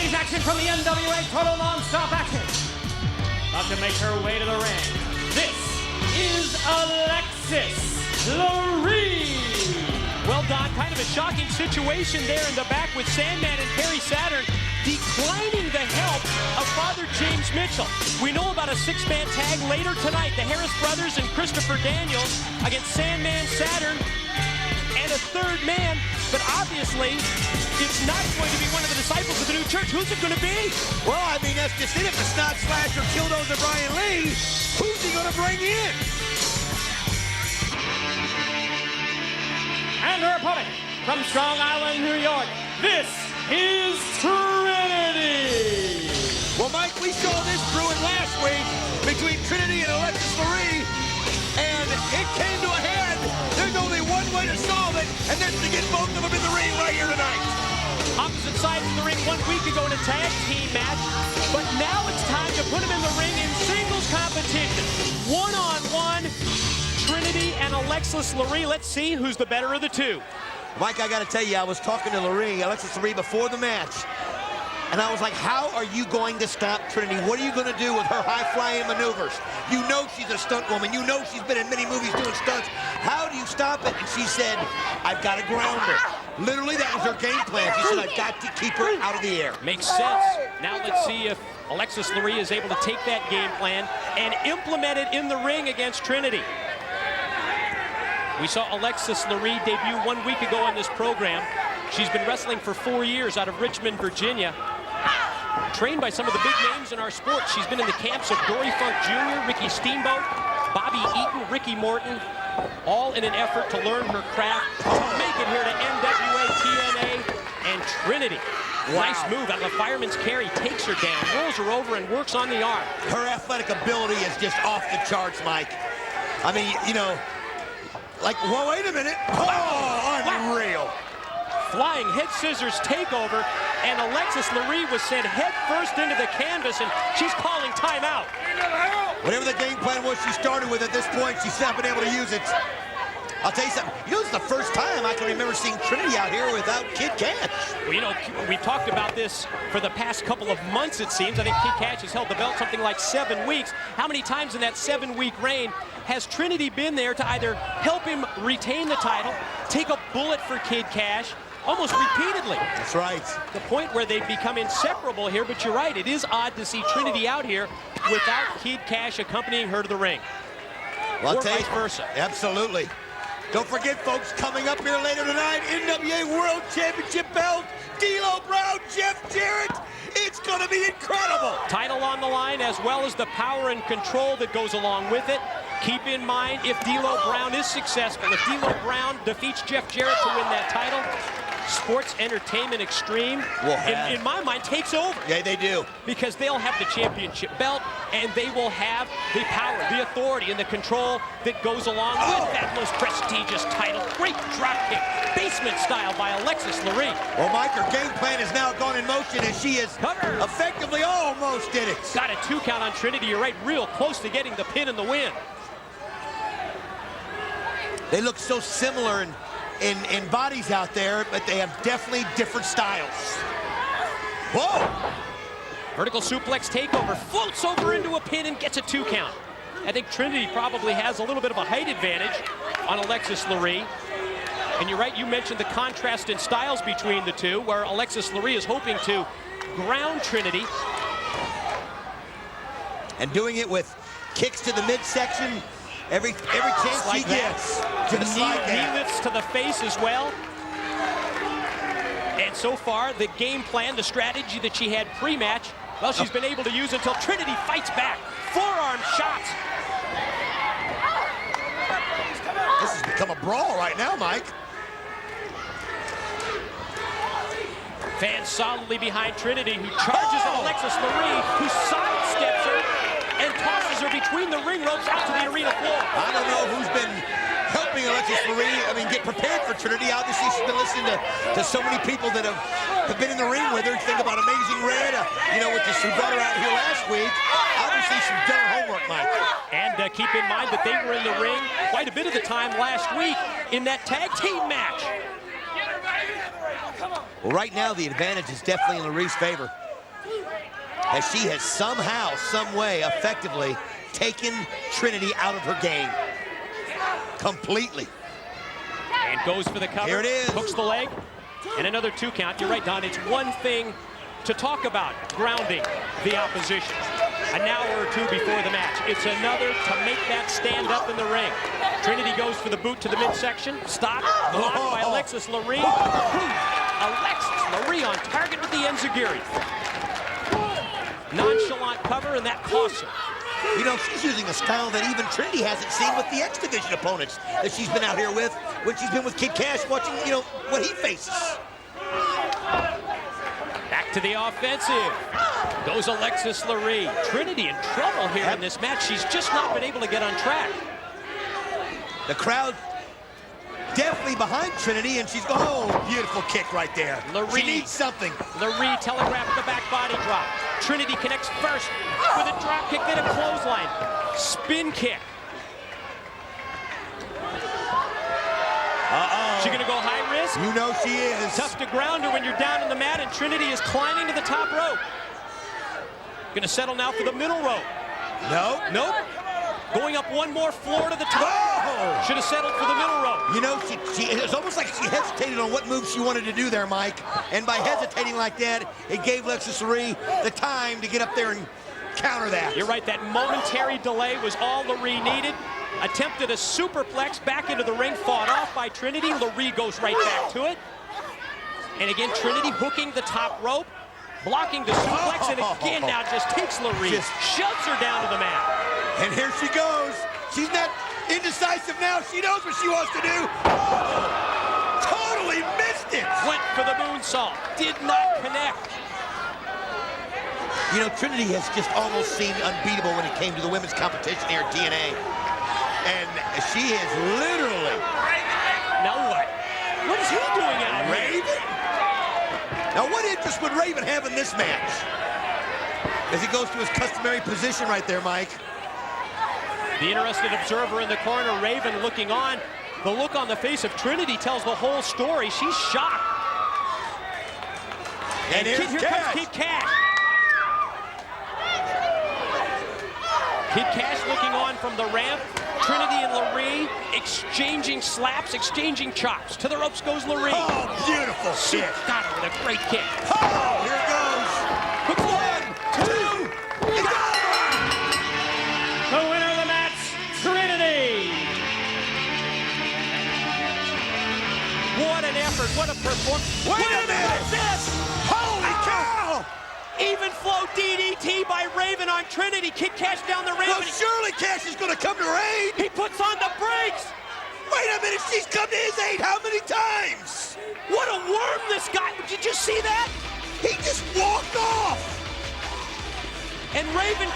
Ladies, action from the NWA Total Non-Stop Action. About to make her way to the ring. This is Alexis Laree. Well, Don, kind of a shocking situation there in the back with Sandman and Perry Saturn declining the help of Father James Mitchell. We know about a six-man tag later tonight. The Harris brothers and Christopher Daniels against Sandman, Saturn, and a third man. But obviously, it's not going to be one of the disciples of the new church. Who's it going to be? Well, I mean, that's just it. If it's not Slash or Killdozer Brian Lee, who's he going to bring in? And her opponent from Strong Island, New York, this is Trinity. Well, Mike, we saw this brewing last week between Trinity and Alexis Laree, and it came to a head. There's only one way to solve it, and that's to get both of them in the ring right here tonight. Opposite sides of the ring 1 week ago in a tag team match, but now it's time to put them in the ring in singles competition. One-on-one, Trinity and Alexis Laree. Let's see who's the better of the two. Mike, I got to tell you, I was talking to Alexis Laree before the match, and I was like, how are you going to stop Trinity? What are you going to do with her high-flying maneuvers? You know she's a stunt woman. You know she's been in many movies doing stunts. How do you stop it? And she said, I've got to ground her. Literally, that was her game plan. She said, I've got to keep her out of the air. Makes sense. Now let's see if Alexis Laree is able to take that game plan and implement it in the ring against Trinity. We saw Alexis Laree debut 1 week ago on this program. She's been wrestling for 4 years out of Richmond, Virginia. Trained by some of the big names in our sport. She's been in the camps of Dory Funk Jr., Ricky Steamboat, Bobby Eaton, Ricky Morton, all in an effort to learn her craft to make it here to NWA, TNA, and Trinity. Wow. Nice move out of the fireman's carry, takes her down, rolls her over, and works on the arm. Her athletic ability is just off the charts, Mike. I mean, you know, like, well, wait a minute. Oh, unreal. Flying head scissors takeover, and Alexis Laree was sent head first into the canvas, and she's calling timeout. Whatever the game plan was she started with at this point, she's not been able to use it. I'll tell you something, you know, it's the first time I can remember seeing Trinity out here without Kid Cash. Well, you know, we've talked about this for the past couple of months, it seems. I think Kid Cash has held the belt something like 7 weeks. How many times in that 7-week reign has Trinity been there to either help him retain the title, take a bullet for Kid Cash, almost repeatedly? That's right. The point where they've become inseparable here, but you're right, it is odd to see Trinity out here without Kid Cash accompanying her to the ring. Well, or I'll tell you, vice versa. Absolutely. Don't forget, folks, coming up here later tonight, NWA World Championship belt, D'Lo Brown, Jeff Jarrett. It's going to be incredible. Title on the line, as well as the power and control that goes along with it. Keep in mind, if D'Lo Brown is successful, if D'Lo Brown defeats Jeff Jarrett to win that title, Sports Entertainment Extreme, in my mind, takes over. Yeah, they do. Because they'll have the championship belt, and they will have the power, the authority, and the control that goes along with that most prestigious title. Great dropkick, basement style by Alexis Laree. Well, Mike, her game plan has now gone in motion, and she is effectively almost did it. Got a 2 count on Trinity. You're right, real close to getting the pin and the win. They look so similar in bodies out there, but they have definitely different styles. Whoa! Vertical suplex takeover, floats over into a pin and gets a 2 count. I think Trinity probably has a little bit of a height advantage on Alexis Laree. And you're right, you mentioned the contrast in styles between the two, where Alexis Laree is hoping to ground Trinity. And doing it with kicks to the midsection. Every chance like she gets. Just like that. Knee lifts to the face as well. And so far, the game plan, the strategy that she had pre-match, well, she's been able to use until Trinity fights back. Forearm shots. This has become a brawl right now, Mike. Fans solidly behind Trinity, who charges at Alexis Laree, who sidesteps her and tosses her between the ring ropes out to the arena floor. I don't know who's been helping Alexis Laree, get prepared for Trinity. Obviously, she's been listening to so many people that have been in the ring with her. Think about Amazing Red, with this, who brought her out here last week. Obviously, she's done her homework, Mike. And keep in mind that they were in the ring quite a bit of the time last week in that tag team match. Well, right now, the advantage is definitely in Laree's favor. as she has somehow, some way, effectively taken Trinity out of her game. Completely. And goes for the cover. Here it is. Hooks the leg. And another 2 count. You're right, Don. It's one thing to talk about grounding the opposition an hour or 2 before the match. It's another to make that stand up in the ring. Trinity goes for the boot to the midsection. Stop. Blocked by Alexis Laree. Alexis Laree on target with the enziguri. Nonchalant cover, and that costs her. You know, she's using a style that even Trinity hasn't seen with the X Division opponents that she's been out here with when she's been with Kid Cash watching, you know, what he faces. Back to the offensive. Goes Alexis Laree. Trinity in trouble here in this match. She's just not been able to get on track. The crowd definitely behind Trinity, and she's going, oh, beautiful kick right there. Laree. She needs something. Laree telegraphed the back body drop. Trinity connects first with a drop kick, then a clothesline. Spin kick. She gonna go high risk? You know she is. Tough to ground her when you're down in the mat, and Trinity is climbing to the top rope. Gonna settle now for the middle rope. No. Nope. Going up one more floor to the top. Oh! Should have settled for the middle rope. You know, it's almost like she hesitated on what move she wanted to do there, Mike. And by hesitating like that, it gave Alexis Laree the time to get up there and counter that. You're right, that momentary delay was all Laree needed. Attempted a superplex back into the ring, fought off by Trinity. Laree goes right back to it. And again, Trinity hooking the top rope, blocking the suplex, and again now just takes Laree, shoves her down to the mat. And here she goes. She's not indecisive now. She knows what she wants to do. Oh, totally missed it. Went for the moonsault, did not connect. You know, Trinity has just almost seemed unbeatable when it came to the women's competition here at TNA. And she is literally... Now what? What is he doing out here? Raven? Now what interest would Raven have in this match? As he goes to his customary position right there, Mike. The interested observer in the corner, Raven looking on. The look on the face of Trinity tells the whole story. She's shocked. And here comes Kid Cash. Kid Cash looking on from the ramp. Trinity and Laree exchanging slaps, exchanging chops. To the ropes goes Laree. Oh, beautiful shit. Got her with a great kick. Oh, here it goes. Hooks 1, 2, it's The winner of the match, Trinity. What an effort, what a performance. Wait a minute. What's this? Holy cow! Even flow DDT by Raven on Trinity. Kid Cash down the ramp. Well, surely Cash is going to come to her aid. He puts on the brakes. Wait a minute, she's come to his aid how many times? What a worm this guy. Did you see that? He just walked off. And Raven